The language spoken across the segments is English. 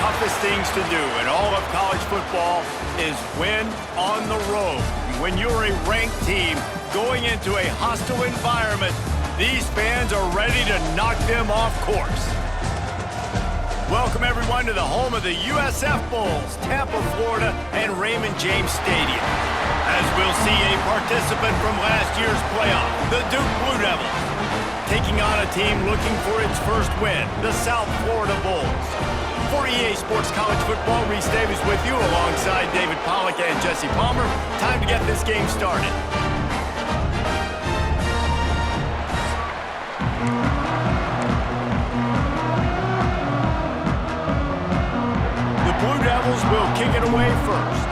toughest things to do in all of college football is win on the road. When you're a ranked team going into a hostile environment, these fans are ready to knock them off course. Welcome, everyone, to the home of the USF Bulls, Tampa, Florida, and Raymond James Stadium. As we'll see a participant from last year's playoff, the Duke Blue Devils, taking on a team looking for its first win, the South Florida Bulls. For EA Sports College Football, Reese Davis with you alongside David Pollack and Jesse Palmer. Time to get this game started. The Blue Devils will kick it away first.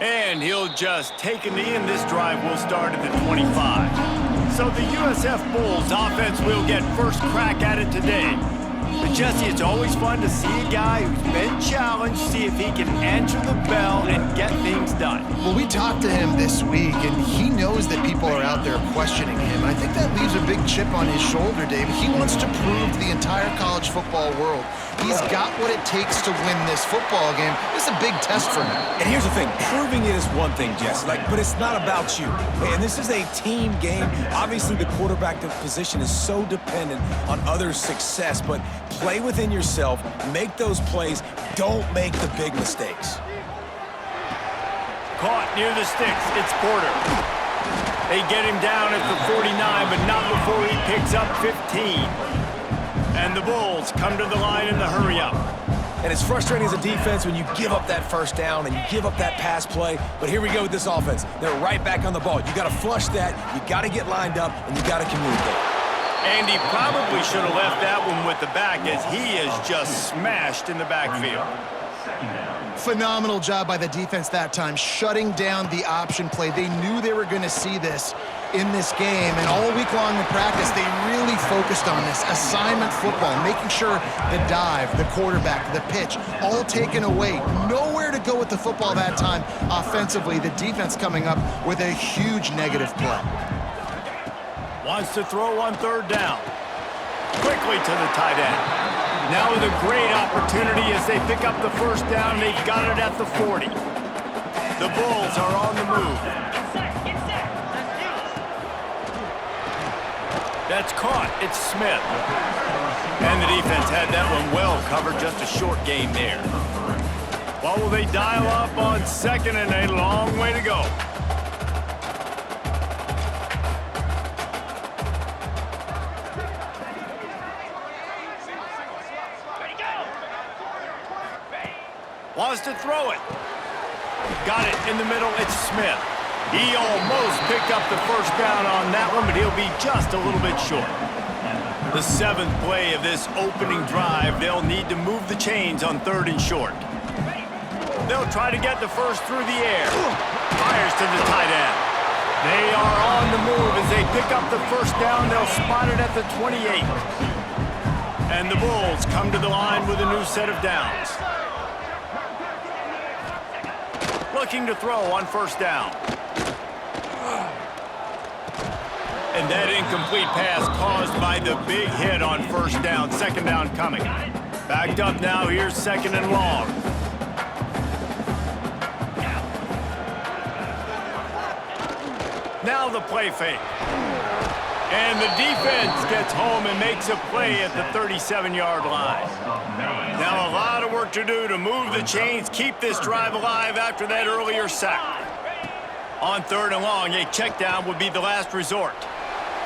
And he'll just take a knee, and this drive will start at the 25. So the USF Bulls offense will get first crack at it today. But Jesse, it's always fun to see a guy who's been challenged, see if he can answer the bell and get things done. Well, we talked to him this week, and he knows that people are out there questioning him. I think that leaves a big chip on his shoulder, Dave. He wants to prove to the entire college football world he's got what it takes to win this football game. This is a big test for him. And here's the thing, proving it is one thing, Jess, but it's not about you. And this is a team game. Obviously, the quarterback position is so dependent on others' success, but play within yourself, make those plays, don't make the big mistakes. Caught near the sticks, it's Porter. They get him down at the 49, but not before he picks up 15. And the Bulls come to the line in the hurry-up. And it's frustrating as a defense when you give up that first down and you give up that pass play. But here we go with this offense. They're right back on the ball. You got to flush that, you got to get lined up, and you got to communicate. And he probably should have left that one with the back, as he is just smashed in the backfield. Phenomenal job by the defense that time, shutting down the option play. They knew they were going to see this in this game, and all week long in practice, they really focused on this assignment football, making sure the dive, the quarterback, the pitch, all taken away. Nowhere to go with the football that time offensively. The defense coming up with a huge negative play. Wants to throw on third down. Quickly to the tight end. Now with a great opportunity as they pick up the first down. They've got it at the 40. The Bulls are on the move. That's caught. It's Smith. And the defense had that one well covered. Just a short gain there. Well, will they dial up on second, and a long way to go. Wants to throw it. Got it in the middle. It's Smith. He almost picked up the first down on that one, but he'll be just a little bit short. The seventh play of this opening drive, they'll need to move the chains on third and short. They'll try to get the first through the air. Fires to the tight end. They are on the move as they pick up the first down. They'll spot it at the 28. And the Bulls come to the line with a new set of downs. Looking to throw on first down. And that incomplete pass caused by the big hit on first down. Second down coming. Backed up now. Here's second and long. Now the play fake. And the defense gets home and makes a play at the 37-yard line. Now a lot of work to do to move the chains, keep this drive alive after that earlier sack. On third and long, a check down would be the last resort.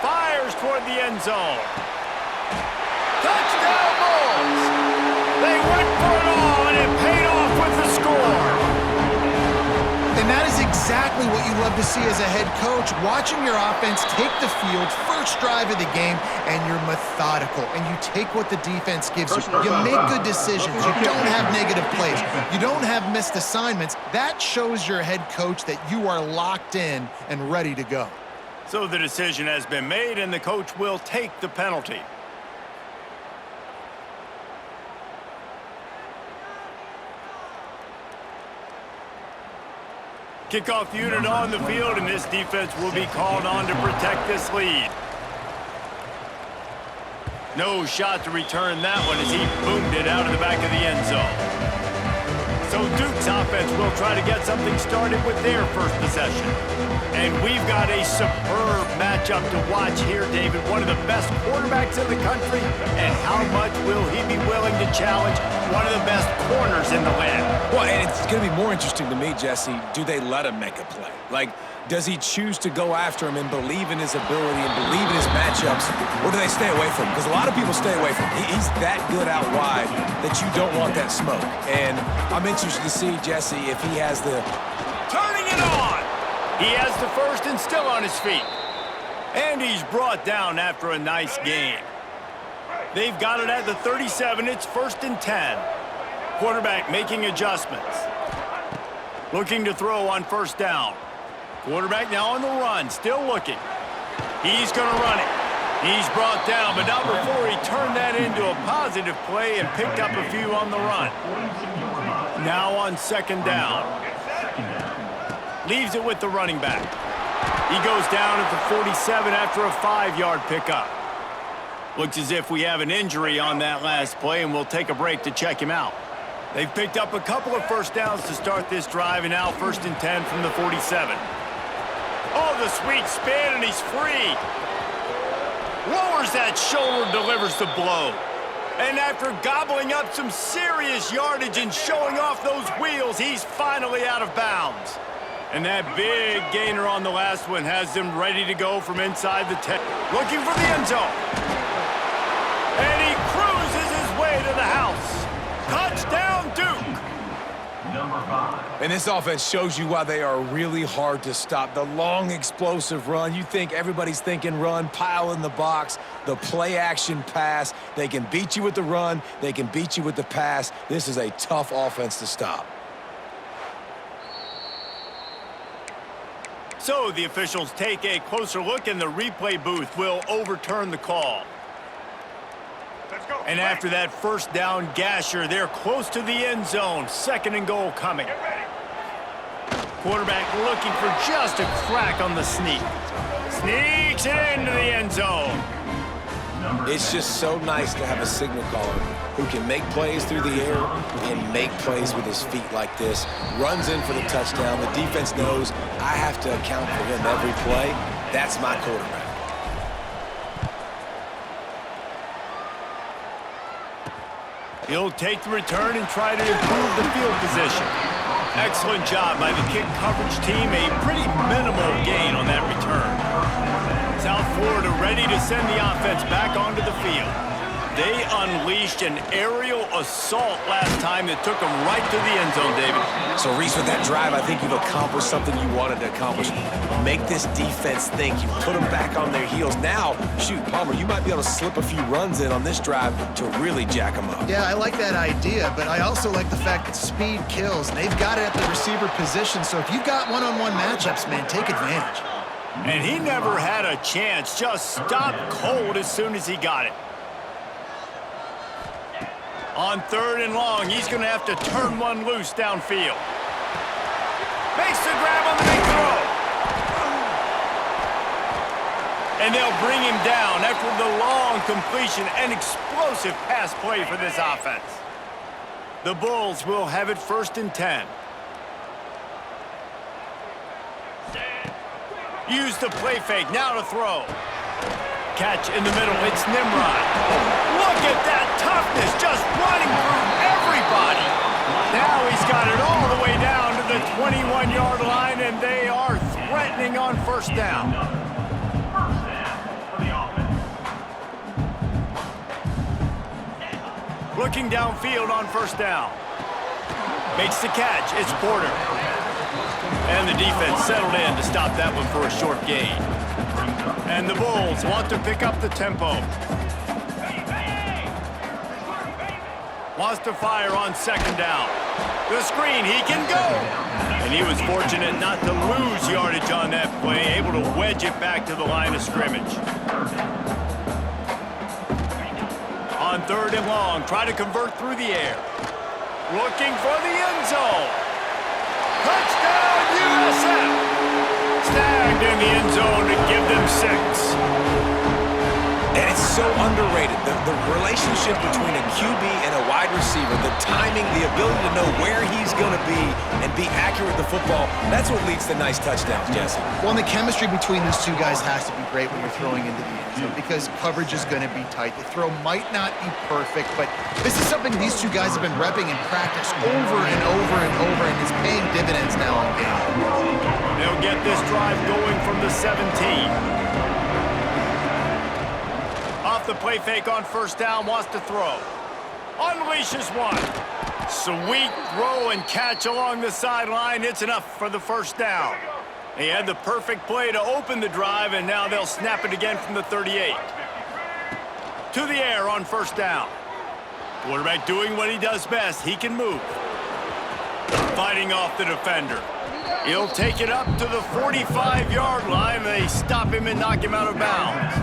Fires toward the end zone. Touchdown Bulls! They went for it all, and it paid off with the score. And that is exactly what you love to see as a head coach, watching your offense take the field, first drive of the game, and you're methodical, and you take what the defense gives you. You make good decisions. You don't have negative plays. You don't have missed assignments. That shows your head coach that you are locked in and ready to go. So the decision has been made, and the coach will take the penalty. Kickoff unit on the field, and this defense will be called on to protect this lead. No shot to return that one as he boomed it out of the back of the end zone. So Duke's offense will try to get something started with their first possession. And we've got a superb matchup to watch here, David. One of the best quarterbacks in the country. And how much will he be willing to challenge one of the best corners in the land? Well, and it's going to be more interesting to me, Jesse, do they let him make a play? Like, does he choose to go after him and believe in his ability and believe in his matchups, or do they stay away from him? Because a lot of people stay away from him. He's that good out wide that you don't want that smoke. And I'm interested to see, Jesse, if he has the... Turning it on! He has the first and still on his feet. And he's brought down after a nice gain. They've got it at the 37. It's 1st and 10. Quarterback making adjustments. Looking to throw on 1st down. Quarterback now on the run, still looking. He's going to run it. He's brought down, but not before he turned that into a positive play and picked up a few on the run. Now on 2nd down. Leaves it with the running back. He goes down at the 47 after a 5-yard pickup. Looks as if we have an injury on that last play, and we'll take a break to check him out. They've picked up a couple of 1st downs to start this drive, and now 1st and 10 from the 47. Oh, the sweet spin, and he's free. Lowers that shoulder, delivers the blow. And after gobbling up some serious yardage and showing off those wheels, he's finally out of bounds. And that big gainer on the last one has them ready to go from inside the 10. Looking for the end zone. And he cruises his way to the house. Touchdown, Duke. Number 5. And this offense shows you why they are really hard to stop. The long, explosive run. You think everybody's thinking run, pile in the box, the play-action pass. They can beat you with the run. They can beat you with the pass. This is a tough offense to stop. So the officials take a closer look, and the replay booth will overturn the call. And after that 1st down gasher, they're close to the end zone. 2nd and goal coming. Quarterback looking for just a crack on the sneak. Sneaks it into the end zone. It's just so nice to have a signal caller who can make plays through the air and make plays with his feet like this. Runs in for the touchdown. The defense knows I have to account for him every play. That's my quarterback. He'll take the return and try to improve the field position. Excellent job by the kick coverage team. A pretty minimal gain on that return. South Florida ready to send the offense back onto the field. They unleashed an aerial assault last time that took them right to the end zone, David. So, Reese, with that drive, I think you've accomplished something you wanted to accomplish. Make this defense think. You put them back on their heels. Now, shoot, Palmer, you might be able to slip a few runs in on this drive to really jack them up. Yeah, I like that idea, but I also like the fact that speed kills. They've got it at the receiver position, so if you've got one-on-one matchups, man, take advantage. And he never had a chance. Just stopped cold as soon as he got it. On 3rd and long, he's going to have to turn one loose downfield. Makes the grab on the big throw. And they'll bring him down after the long completion and explosive pass play for this offense. The Bulls will have it 1st and 10. Use the play fake, now to throw. Catch in the middle, it's Nimrod. Look at that toughness, just running through everybody. Now he's got it all the way down to the 21-yard line, and they are threatening on 1st down. Looking downfield on 1st down. Makes the catch, it's Porter. And the defense settled in to stop that one for a short gain. And the Bulls want to pick up the tempo. Wants to fire on 2nd down. The screen, he can go. And he was fortunate not to lose yardage on that play, able to wedge it back to the line of scrimmage. On 3rd and long, try to convert through the air. Looking for the end zone. Touchdown, USF! Snagged in the end zone to give them 6. And it's so underrated. The relationship between a QB and a wide receiver, the timing, the ability to know where he's going to be and be accurate with the football, that's what leads to nice touchdowns, Jesse. Well, and the chemistry between those two guys has to be great when you're throwing into the end zone because coverage is going to be tight. The throw might not be perfect, but this is something these two guys have been repping in practice over and over and over, and it's paying dividends now in game. They'll get this drive going from the 17. Off the play fake on first down, wants to throw. Unleashes one. Sweet throw and catch along the sideline. It's enough for the first down. He had the perfect play to open the drive, and now they'll snap it again from the 38. To the air on first down. Quarterback doing what he does best. He can move. Fighting off the defender. He'll take it up to the 45-yard line. They stop him and knock him out of bounds.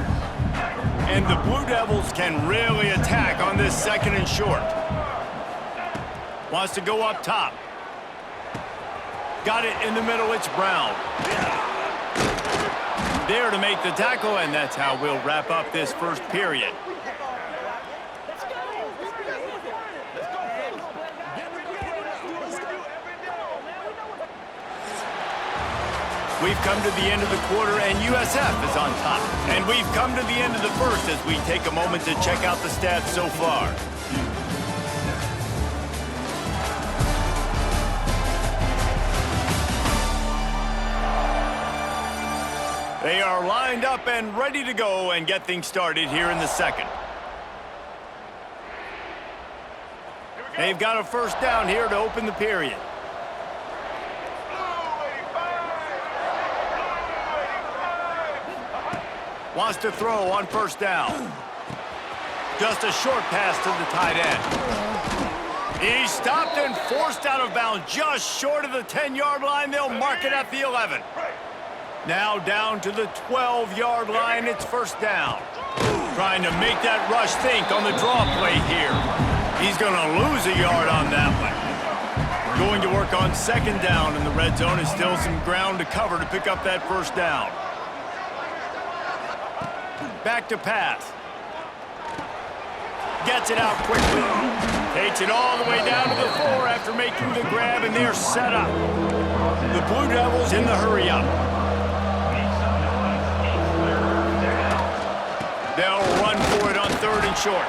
And the Blue Devils can really attack on this second and short. Wants to go up top. Got it in the middle, it's Brown. There to make the tackle, and that's how we'll wrap up this first period. We've come to the end of the quarter, and USF is on top. And we've come to the end of the first as we take a moment to check out the stats so far. They are lined up and ready to go and get things started here in the second. They've got a first down here to open the period. Wants to throw on first down. Just a short pass to the tight end. He stopped and forced out of bounds just short of the 10-yard line. They'll mark it at the 11. Now down to the 12-yard line. It's first down. Trying to make that rush think on the draw play here. He's going to lose a yard on that one. Going to work on second down in the red zone. Is still some ground to cover to pick up that first down. Back to pass. Gets it out quickly. Takes it all the way down to the 4 after making the grab, and they're set up. The Blue Devils in the hurry up. They'll run for it on third and short.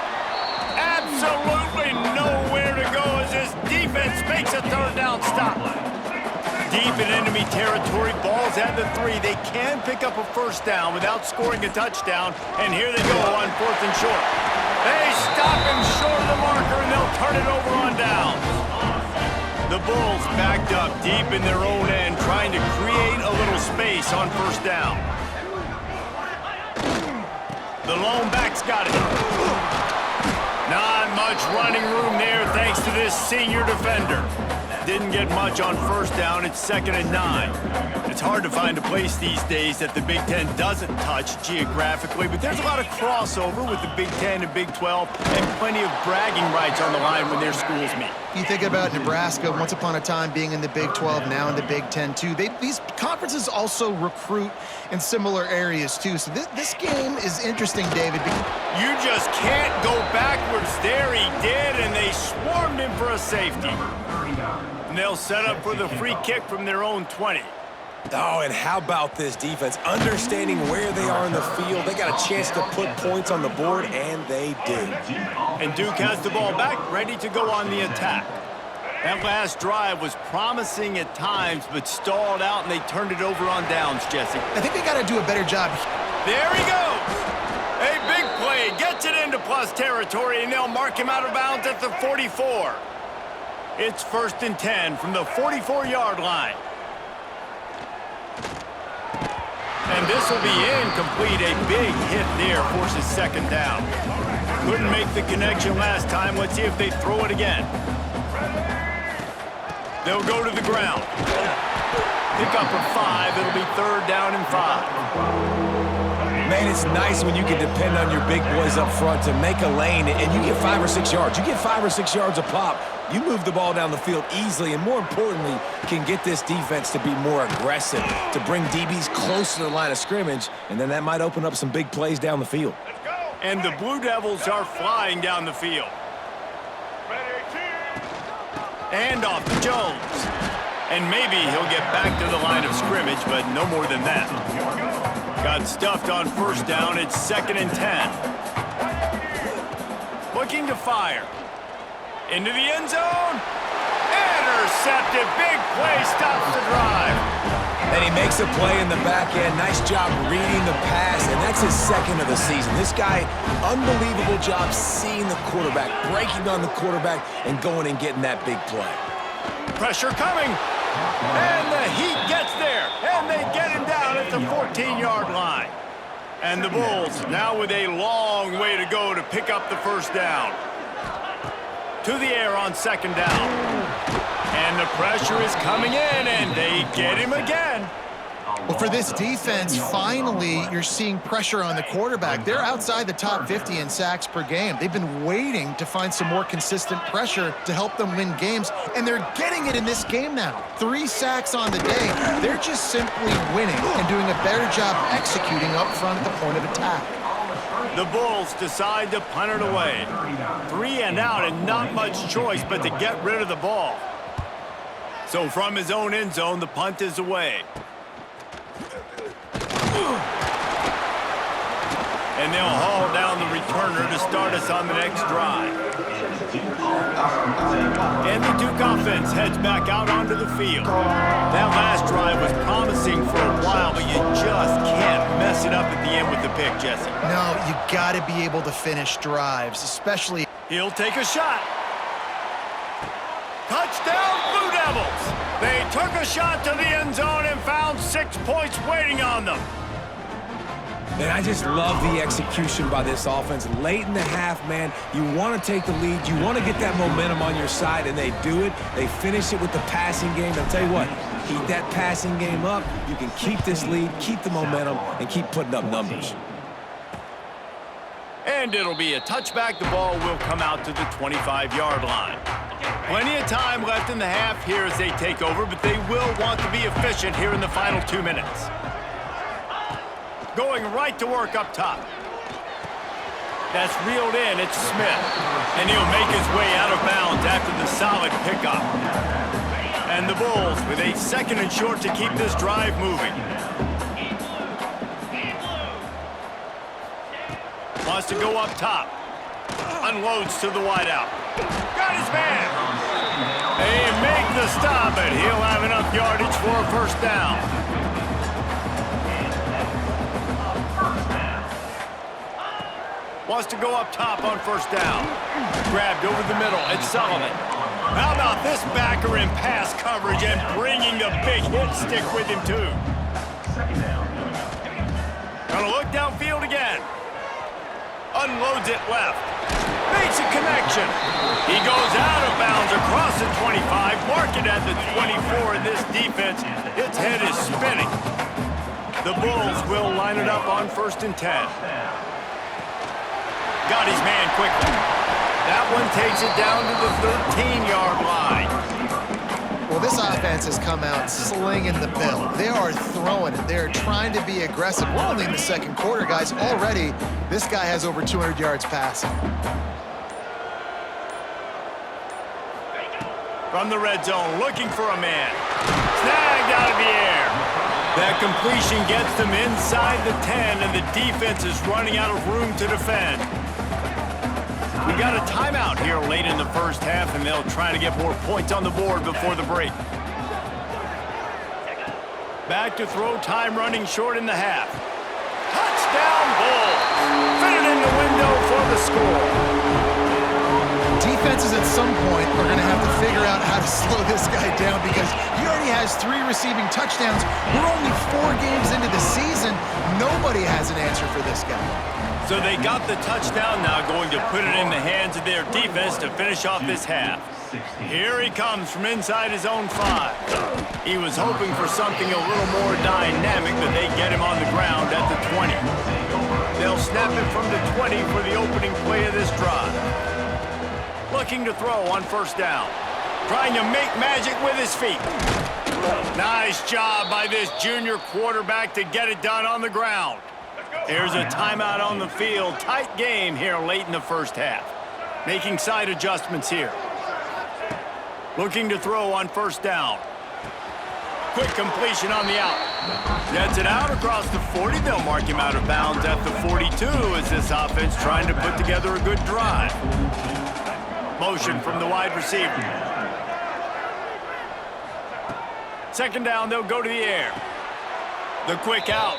Absolutely nowhere to go as this defense makes a third down stop. Deep in enemy territory, ball's at the 3. They can pick up a first down without scoring a touchdown, and here they go on fourth and short. They stop him short of the marker, and they'll turn it over on downs. The Bulls backed up deep in their own end, trying to create a little space on first down. The lone back's got it. Not much running room there thanks to this senior defender. Didn't get much on first down. It's 2nd and 9. It's hard to find a place these days that the Big Ten doesn't touch geographically, but there's a lot of crossover with the Big Ten and Big 12 and plenty of bragging rights on the line when their schools meet. You think about Nebraska, once upon a time being in the Big 12, now in the Big 10 too. These conferences also recruit in similar areas too. So this game is interesting, David. You just can't go backwards. There he did, and they swarmed him for a safety. And they'll set up for the free kick from their own 20. Oh, and how about this defense? Understanding where they are in the field. They got a chance to put points on the board, and they did. And Duke has the ball back, ready to go on the attack. That last drive was promising at times, but stalled out, and they turned it over on downs, Jesse. I think they got to do a better job. There he goes. A big play, gets it into plus territory, and they'll mark him out of bounds at the 44. It's 1st and 10 from the 44-yard line. And this will be incomplete. A big hit there forces second down. Couldn't make the connection last time. Let's see if they throw it again. They'll go to the ground. Pick up a 5. It'll be 3rd down and 5. Man, it's nice when you can depend on your big boys up front to make a lane, and you get 5 or 6 yards. You get 5 or 6 yards a pop. You move the ball down the field easily, and more importantly, can get this defense to be more aggressive, to bring DBs close to the line of scrimmage, and then that might open up some big plays down the field. And the Blue Devils are flying down the field. And off to Jones. And maybe he'll get back to the line of scrimmage, but no more than that. Got stuffed on first down. It's 2nd and 10. Looking to fire. Into the end zone. Intercepted. Big play stops the drive. And he makes a play in the back end. Nice job reading the pass, and that's his 2nd of the season. This guy, unbelievable job seeing the quarterback, breaking on the quarterback, and going and getting that big play. Pressure coming. And the Heat gets there. And they get him down at the 14-yard line. And the Bulls now with a long way to go to pick up the first down. To the air on 2nd down. And the pressure is coming in, and they get him again. Well, for this defense, finally, you're seeing pressure on the quarterback. They're outside the top 50 in sacks per game. They've been waiting to find some more consistent pressure to help them win games, and they're getting it in this game now. 3 sacks on the day. They're just simply winning and doing a better job executing up front at the point of attack. The Bulls decide to punt it away. 3 and out, and not much choice but to get rid of the ball. So from his own end zone, the punt is away. And they'll haul down the returner to start us on the next drive. And the Duke offense heads back out onto the field. That last drive was promising for a while, but you just can't mess it up at the end with the pick, Jesse. No, you got to be able to finish drives, especially... He'll take a shot. Touchdown, Blue Devils! They took a shot to the end zone and found 6 points waiting on them. Man, I just love the execution by this offense. Late in the half, man, you want to take the lead. You want to get that momentum on your side, and they do it. They finish it with the passing game. I'll tell you what, keep that passing game up. You can keep this lead, keep the momentum, and keep putting up numbers. And it'll be a touchback. The ball will come out to the 25-yard line. Plenty of time left in the half here as they take over, but they will want to be efficient here in the final 2 minutes. Going right to work up top. That's reeled in. It's Smith. And he'll make his way out of bounds after the solid pickup. And the Bulls with a 2nd and short to keep this drive moving. Wants to go up top. Unloads to the wideout. Got his man. They make the stop, and he'll have enough yardage for a first down. Wants to go up top on first down. Grabbed over the middle. It's Sullivan. How about this backer in pass coverage and bringing the big hit stick with him, too. Gonna look downfield again. Unloads it left. Makes a connection. He goes out of bounds across the 25. Mark it at the 24, and this defense, its head is spinning. The Bulls will line it up on 1st and 10. Got his man quickly. That one takes it down to the 13-yard line. Well, this offense has come out slinging the bill. They are throwing it. They're trying to be aggressive. We're only in the 2nd quarter, guys. Already, this guy has over 200 yards passing. From the red zone, looking for a man. Snagged out of the air. That completion gets them inside the 10, and the defense is running out of room to defend. We got a timeout here late in the first half, and they'll try to get more points on the board before the break. Back to throw, time running short in the half. Touchdown, Bulls! Fit it in the window for the score. Defenses at some point are going to have to figure out how to slow this guy down because he already has 3 receiving touchdowns. We're only 4 games into the season. Nobody has an answer for this guy. So they got the touchdown, now going to put it in the hands of their defense to finish off this half. Here he comes from inside his own 5. He was hoping for something a little more dynamic, but they get him on the ground at the 20. They'll snap it from the 20 for the opening play of this drive. Looking to throw on first down. Trying to make magic with his feet. Nice job by this junior quarterback to get it done on the ground. Here's a timeout on the field. Tight game here late in the first half. Making side adjustments here. Looking to throw on first down. Quick completion on the out. Gets it out across the 40. They'll mark him out of bounds at the 42 as this offense trying to put together a good drive. Motion from the wide receiver. Second down, they'll go to the air. The quick out.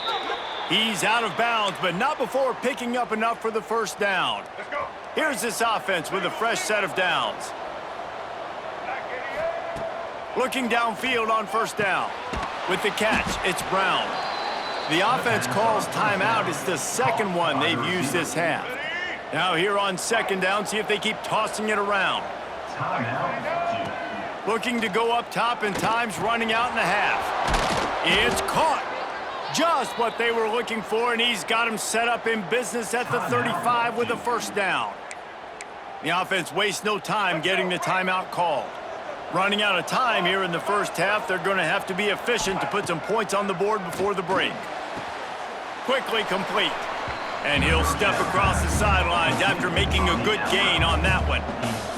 He's out of bounds, but not before picking up enough for the first down. Here's this offense with a fresh set of downs. Looking downfield on first down. With the catch, it's Brown. The offense calls timeout. It's the second one they've used this half. Now here on second down, see if they keep tossing it around. Looking to go up top, and time's running out in the half. It's caught. Just what they were looking for, and he's got him set up in business at the 35 with a first down. The offense wastes no time getting the timeout called. Running out of time here in the first half, they're going to have to be efficient to put some points on the board before the break. Quickly complete. And he'll step across the sidelines after making a good gain on that one.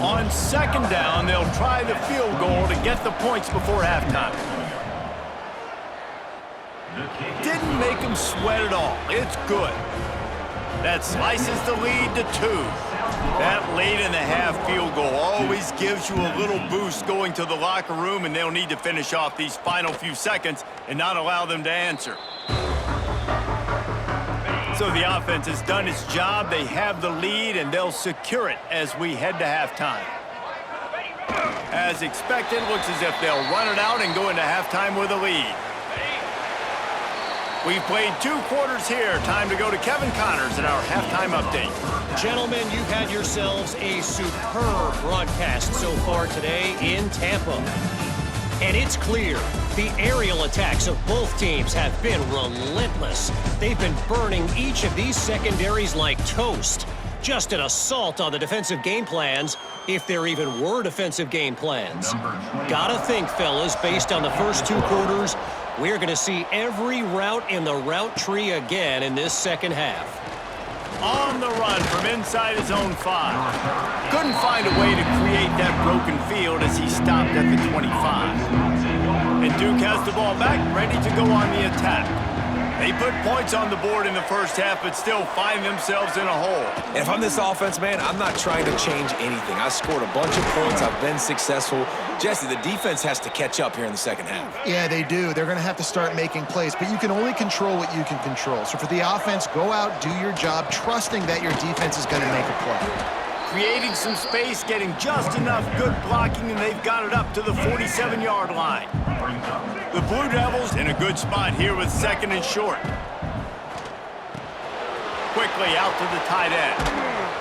On second down, they'll try the field goal to get the points before halftime. Didn't make him sweat at all. It's good. That slices the lead to 2. That late in the half field goal always gives you a little boost going to the locker room, and they'll need to finish off these final few seconds and not allow them to answer. So the offense has done its job. They have the lead, and they'll secure it as we head to halftime. As expected, looks as if they'll run it out and go into halftime with a lead. We've played 2 quarters here. Time to go to Kevin Connors in our halftime update. Gentlemen, you've had yourselves a superb broadcast so far today in Tampa. And it's clear the aerial attacks of both teams have been relentless. They've been burning each of these secondaries like toast. Just an assault on the defensive game plans, if there even were defensive game plans. Gotta think, fellas, based on the first 2 quarters, we're going to see every route in the route tree again in this second half. On the run from inside his own 5. Couldn't find a way to create that broken field as he stopped at the 25. And Duke has the ball back, ready to go on the attack. They put points on the board in the first half, but still find themselves in a hole. And if I'm this offense, man, I'm not trying to change anything. I scored a bunch of points. I've been successful. Jesse, the defense has to catch up here in the second half. Yeah, they do. They're going to have to start making plays, but you can only control what you can control. So for the offense, go out, do your job, trusting that your defense is going to make a play. Creating some space, getting just enough good blocking, and they've got it up to the 47-yard line. The Blue Devils in a good spot here with second and short. Quickly out to the tight end.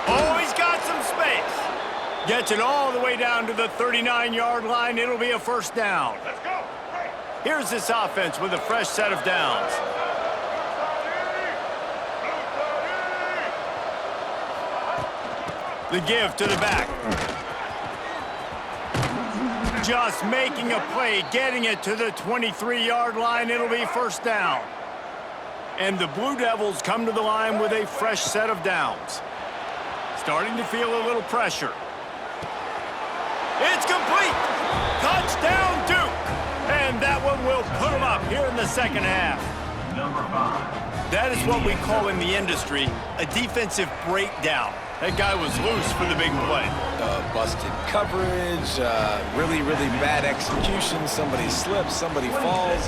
Oh, he's got some space. Gets it all the way down to the 39-yard line. It'll be a first down. Let's go. Here's this offense with a fresh set of downs. The give to the back. Just making a play, getting it to the 23-yard line. It'll be first down. And the Blue Devils come to the line with a fresh set of downs. Starting to feel a little pressure. It's complete. Touchdown, Duke. And that one will put them up here in the second half. Number 5. That is what we call in the industry a defensive breakdown. That guy was loose for the big play. Busted coverage, really, really bad execution. Somebody slips, somebody falls.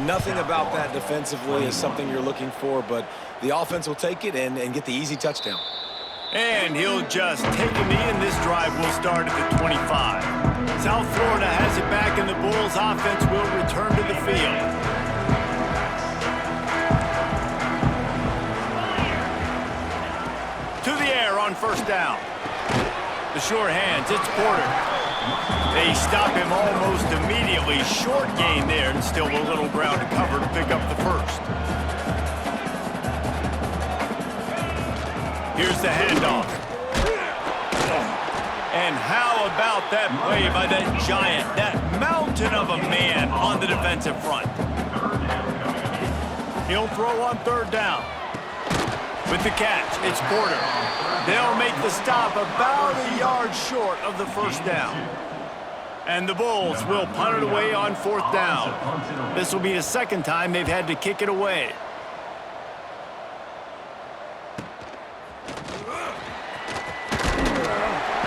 Nothing about that defensively is something you're looking for, but the offense will take it and get the easy touchdown. And he'll just take a knee, and this drive will start at the 25. South Florida has it back, and the Bulls offense will return to the field. To the air on first down. The sure hands, it's Porter. They stop him almost immediately. Short gain there, and still a little ground to cover to pick up the first. Here's the handoff. And how about that play by that giant, that mountain of a man on the defensive front? He'll throw on third down. With the catch, it's Porter. They'll make the stop about a yard short of the first down. And the Bulls will punt it away on 4th down. This will be the second time they've had to kick it away.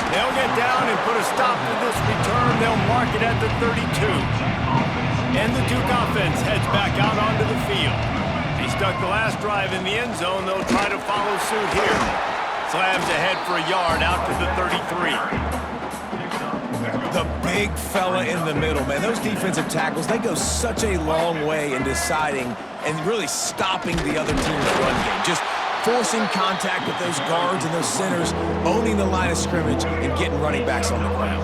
They'll get down and put a stop to this return. They'll mark it at the 32. And the Duke offense heads back out onto the field. They stuck the last drive in the end zone. They'll try to follow suit here. Slams ahead for a yard out to the 33. The big fella in the middle, man. Those defensive tackles, they go such a long way in deciding and really stopping the other team's run game. Just forcing contact with those guards and those centers, owning the line of scrimmage, and getting running backs on the ground.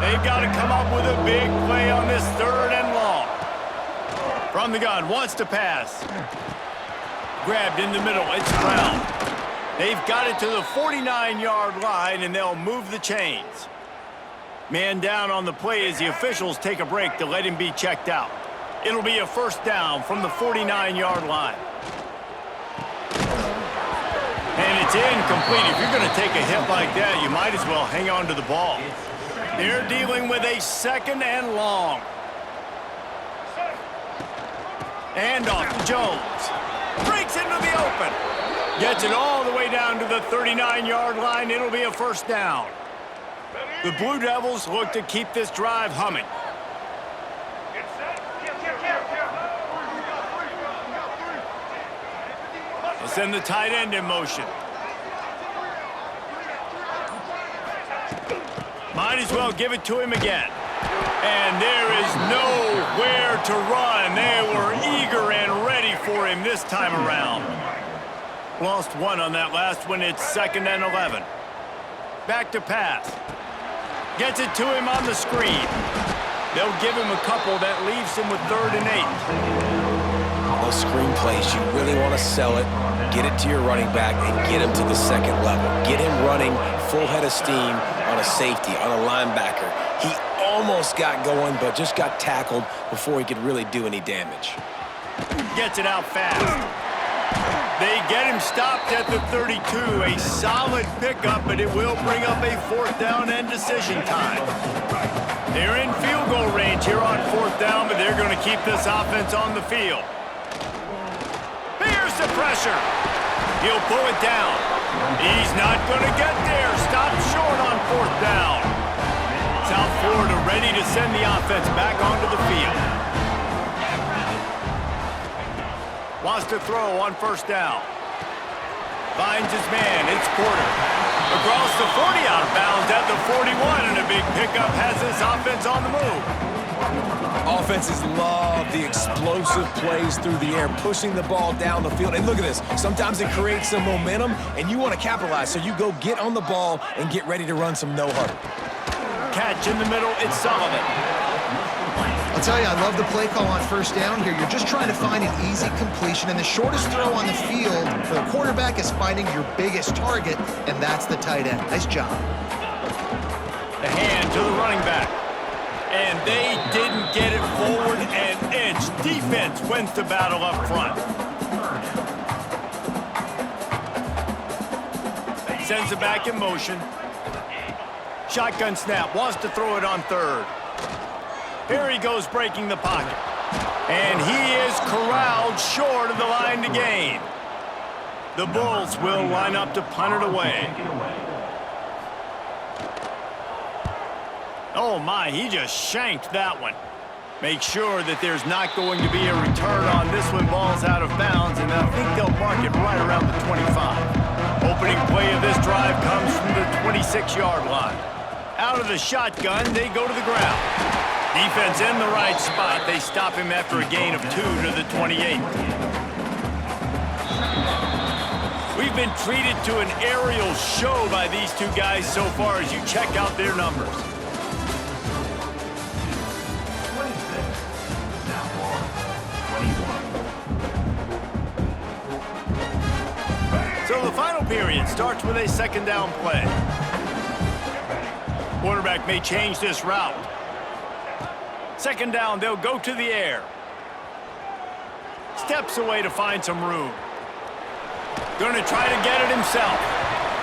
They've got to come up with a big play on this 3rd and long. From the gun, wants to pass. Grabbed in the middle, it's Brown. They've got it to the 49-yard line, and they'll move the chains. Man down on the play as the officials take a break to let him be checked out. It'll be a 1st down from the 49-yard line. And it's incomplete. If you're going to take a hit like that, you might as well hang on to the ball. They're dealing with a 2nd and long. And off to Jones. Breaks into the open. Gets it all the way down to the 39-yard line. It'll be a 1st down. The Blue Devils look to keep this drive humming. They'll send the tight end in motion. Might as well give it to him again. And there is nowhere to run. They were eager and ready for him this time around. Lost one on that last one. It's 2nd and 11. Back to pass. Gets it to him on the screen. They'll give him a couple. That leaves him with 3rd and 8. Those screen plays, you really want to sell it, get it to your running back, and get him to the 2nd level. Get him running full head of steam on a safety, on a linebacker. He almost got going, but just got tackled before he could really do any damage. Gets it out fast. They get him stopped at the 32. A solid pickup, but it will bring up a 4th down and decision time. They're in field goal range here on 4th down, but they're going to keep this offense on the field. Here's the pressure. He'll pull it down. He's not going to get there. Stopped short on 4th down. South Florida ready to send the offense back onto the field. Wants to throw on 1st down. Finds his man. It's Porter. Across the 40, out of bounds at the 41, and a big pickup has this offense on the move. Offenses love the explosive plays through the air, pushing the ball down the field. And look at this. Sometimes it creates some momentum, and you want to capitalize. So you go get on the ball and get ready to run some no-huddle. Catch in the middle. It's Sullivan. I'll tell you, I love the play call on 1st down here. You're just trying to find an easy completion, and the shortest throw on the field for the quarterback is finding your biggest target, and that's the tight end. Nice job. The hand to the running back. And they didn't get it forward an inch. Defense wins the battle up front. Sends it back in motion. Shotgun snap. Wants to throw it on 3rd. Here he goes breaking the pocket. And he is corralled short of the line to gain. The Bulls will line up to punt it away. Oh my, he just shanked that one. Make sure that there's not going to be a return on this one. Ball's out of bounds, and I think they'll mark it right around the 25. Opening play of this drive comes from the 26-yard line. Out of the shotgun, they go to the ground. Defense in the right spot. They stop him after a gain of 2 to the 28. We've been treated to an aerial show by these two guys so far as you check out their numbers. So the final period starts with a 2nd down play. Quarterback may change this route. 2nd down, they'll go to the air. Steps away to find some room. Going to try to get it himself.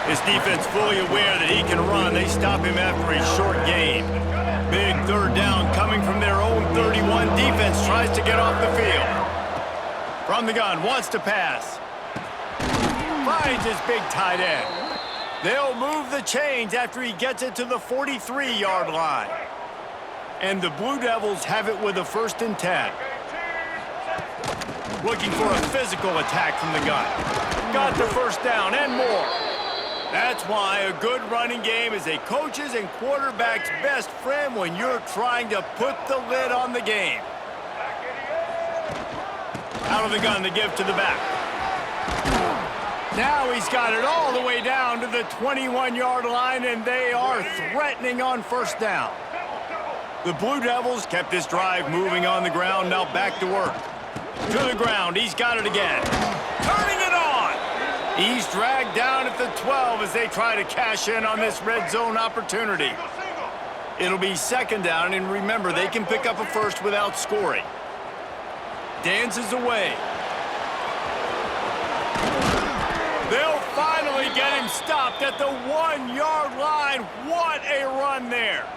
His defense fully aware that he can run. They stop him after a short gain. Big third down coming from their own 31. Defense tries to get off the field. From the gun, wants to pass. Finds his big tight end. They'll move the chains after he gets it to the 43-yard line. And the Blue Devils have it with a 1st and 10. Looking for a physical attack from the gun. Got the first down and more. That's why a good running game is a coach's and quarterback's best friend when you're trying to put the lid on the game. Out of the gun to give to the back. Now he's got it all the way down to the 21-yard line, and they are threatening on 1st down. The Blue Devils kept this drive moving on the ground, now back to work. To the ground, he's got it again. Turning it on! He's dragged down at the 12 as they try to cash in on this red zone opportunity. It'll be 2nd down, and remember, they can pick up a 1st without scoring. Dances away. They'll finally get him stopped at the 1-yard line. What a run there.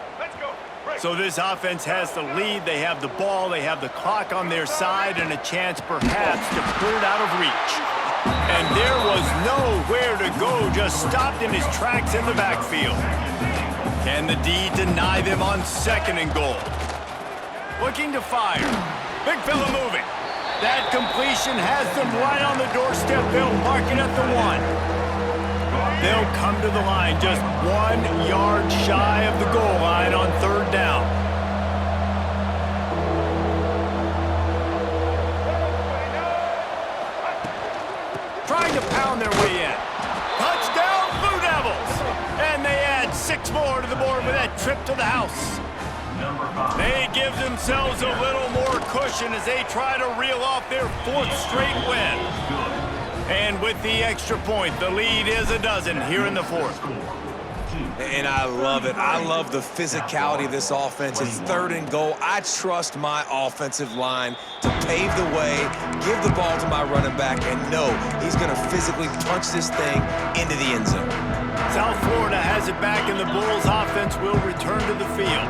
So this offense has the lead. They have the ball. They have the clock on their side and a chance perhaps to put it out of reach. And there was nowhere to go, just stopped in his tracks in the backfield. Can the D deny them on 2nd and goal? Looking to fire. Big fella moving. That completion has them right on the doorstep. They'll mark it at the 1. They'll come to the line just 1 yard shy of the goal line on 3rd down. Trying to pound their way in. Touchdown, Blue Devils! And they add 6 more to the board with that trip to the house. They give themselves a little more cushion as they try to reel off their 4th straight win. And with the extra point, the lead is a dozen here in the 4th. And I love it. I love the physicality of this offense. It's 3rd and goal. I trust my offensive line to pave the way, give the ball to my running back, and know he's going to physically punch this thing into the end zone. South Florida has it back, and the Bulls offense will return to the field.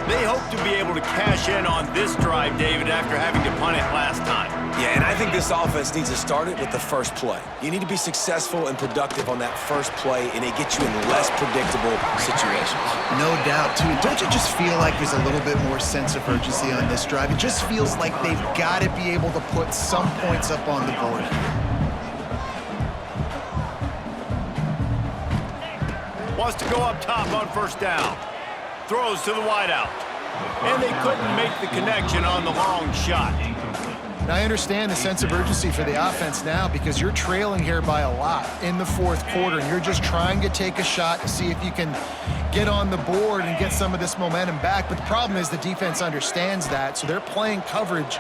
They hope to be able to cash in on this drive, David, after having to punt it last time. Yeah, and I think this offense needs to start it with the first play. You need to be successful and productive on that first play, and it gets you in less predictable situations. No doubt, too. Don't you just feel like there's a little bit more sense of urgency on this drive? It just feels like they've got to be able to put some points up on the board. Wants to go up top on 1st down. Throws to the wideout. And they couldn't make the connection on the long shot. Now, I understand the sense of urgency for the offense now because you're trailing here by a lot in the 4th quarter, and you're just trying to take a shot to see if you can get on the board and get some of this momentum back. But the problem is the defense understands that, so they're playing coverage,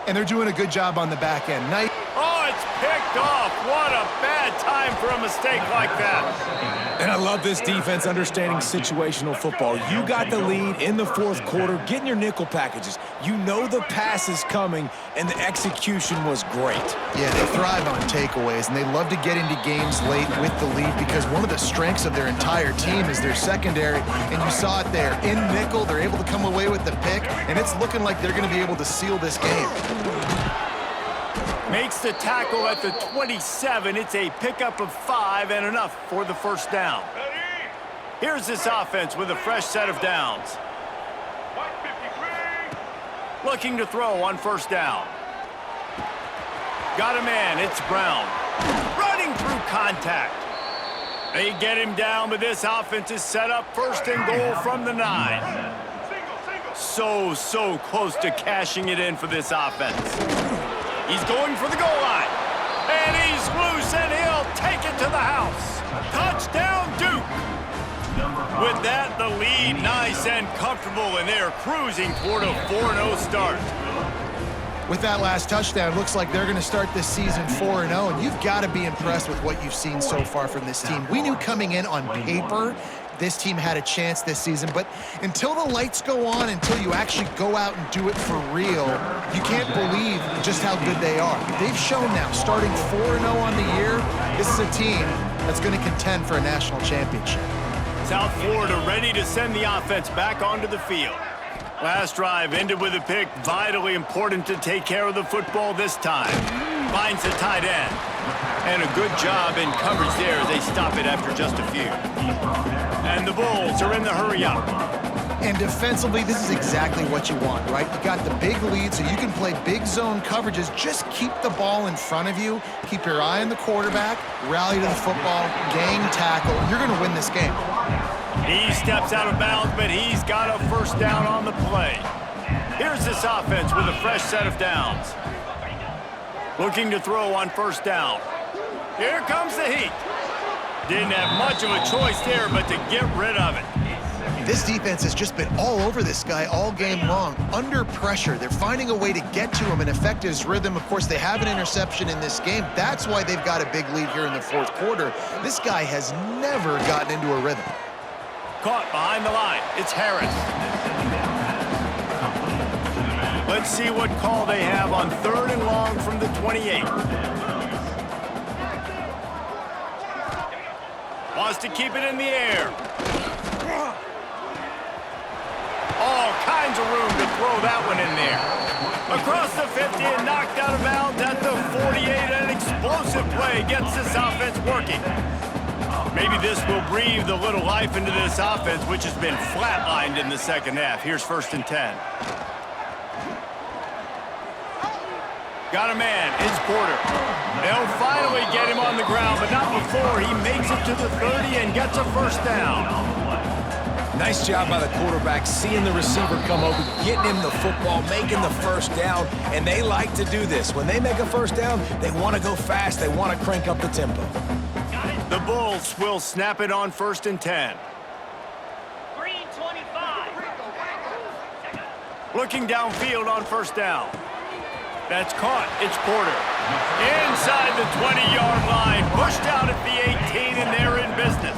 and they're doing a good job on the back end. Nice. Oh, it's picked off. What a bad time for a mistake like that. And I love this defense understanding situational football. You got the lead in the 4th quarter, getting your nickel packages. You know the pass is coming, and the execution was great. Yeah, they thrive on takeaways, and they love to get into games late with the lead because one of the strengths of their entire team is their secondary, and you saw it there. In nickel, they're able to come away with the pick, and it's looking like they're going to be able to seal this game. Makes the tackle at the 27. It's a pickup of 5 and enough for the 1st down. Here's this offense with a fresh set of downs. Looking to throw on 1st down. Got a man. It's Brown. Running through contact. They get him down, but this offense is set up 1st and goal from the 9. So close to cashing it in for this offense. He's going for the goal line. And he's loose, and he'll take it to the house. Touchdown, Duke. With that, the lead nice and comfortable, and they're cruising toward a 4-0 start. With that last touchdown, looks like they're going to start this season 4-0, and you've got to be impressed with what you've seen so far from this team. We knew coming in on paper this team had a chance this season, but until the lights go on, until you actually go out and do it for real, you can't believe just how good they are. They've shown now, starting 4-0 on the year, this is a team that's going to contend for a national championship. South Florida ready to send the offense back onto the field. Last drive ended with a pick. Vitally important to take care of the football this time. Finds the tight end. And a good job in coverage there as they stop it after just a few. And the Bulls are in the hurry-up. And defensively, this is exactly what you want, right? You got the big lead, so you can play big zone coverages. Just keep the ball in front of you. Keep your eye on the quarterback. Rally to the football. Gang tackle. You're going to win this game. He steps out of bounds, but he's got a first down on the play. Here's this offense with a fresh set of downs. Looking to throw on first down. Here comes the heat. Didn't have much of a choice there, but to get rid of it. This defense has just been all over this guy all game long. Under pressure, they're finding a way to get to him and affect his rhythm. Of course, they have an interception in this game. That's why they've got a big lead here in the fourth quarter. This guy has never gotten into a rhythm. Caught behind the line. It's Harris. Let's see what call they have on 3rd and long from the 28. Wants to keep it in the air. All kinds of room to throw that one in there. Across the 50 and knocked out of bounds at the 48. An explosive play gets this offense working. Maybe this will breathe a little life into this offense, which has been flatlined in the second half. Here's 1st and 10. Got a man. It's Porter. They'll finally get him on the ground, but not before he makes it to the 30 and gets a first down. Nice job by the quarterback, seeing the receiver come over, getting him the football, making the first down, and they like to do this. When they make a first down, they want to go fast. They want to crank up the tempo. The Bulls will snap it on 1st and 10. Green 25. Looking downfield on first down. That's caught. It's Porter. Inside the 20-yard line. Pushed out at the 18, and they're in business.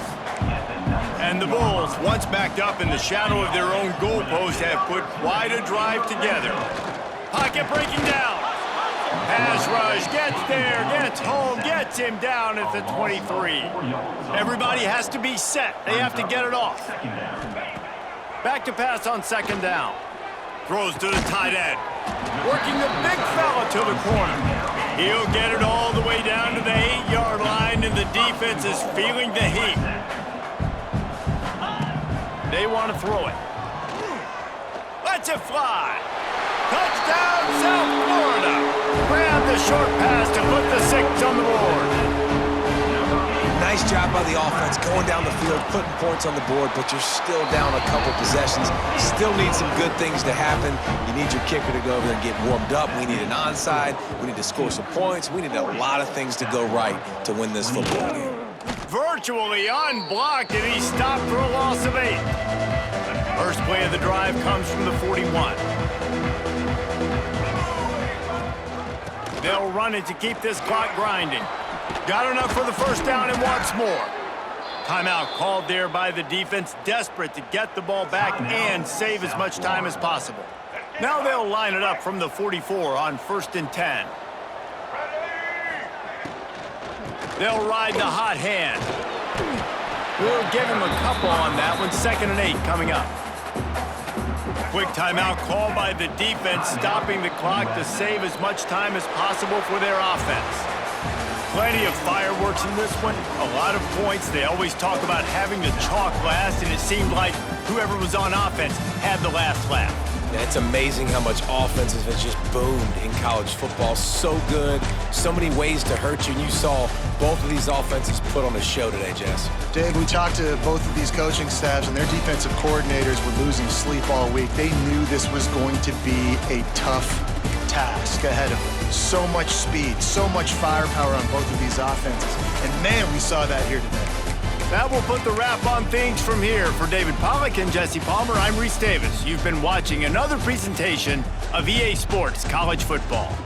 And the Bulls, once backed up in the shadow of their own goalpost, have put quite a drive together. Pocket breaking down. Pass rush, gets there, gets home, gets him down at the 23. Everybody has to be set. They have to get it off. Back to pass on 2nd down. Throws to the tight end. Working the big fella to the corner. He'll get it all the way down to the 8-yard line, and the defense is feeling the heat. They want to throw it. Lets it fly. Touchdown, South Florida. Grab the short pass to put the 6 on the board. Nice job by the offense, going down the field, putting points on the board, but you're still down a couple possessions. Still need some good things to happen. You need your kicker to go over there and get warmed up. We need an onside. We need to score some points. We need a lot of things to go right to win this football game. Virtually unblocked, and he stopped for a loss of 8. First play of the drive comes from the 41. They'll run it to keep this clock grinding. Got enough for the first down and wants more. Timeout called there by the defense, desperate to get the ball back and save as much time as possible. Now they'll line it up from the 44 on 1st and 10. They'll ride the hot hand. We'll give him a couple on that one. 2nd and 8 coming up. Quick timeout call by the defense, stopping the clock to save as much time as possible for their offense. Plenty of fireworks in this one, a lot of points. They always talk about having the chalk last, and it seemed like whoever was on offense had the last laugh. Yeah, it's amazing how much offenses have just boomed in college football. So good, so many ways to hurt you, and you saw both of these offenses put on a show today, Jess. Dave, we talked to both of these coaching staffs, and their defensive coordinators were losing sleep all week. They knew this was going to be a tough task ahead of them. So much speed, so much firepower on both of these offenses. And man, we saw that here today. That will put the wrap on things from here. For David Pollack and Jesse Palmer, I'm Reese Davis. You've been watching another presentation of EA Sports College Football.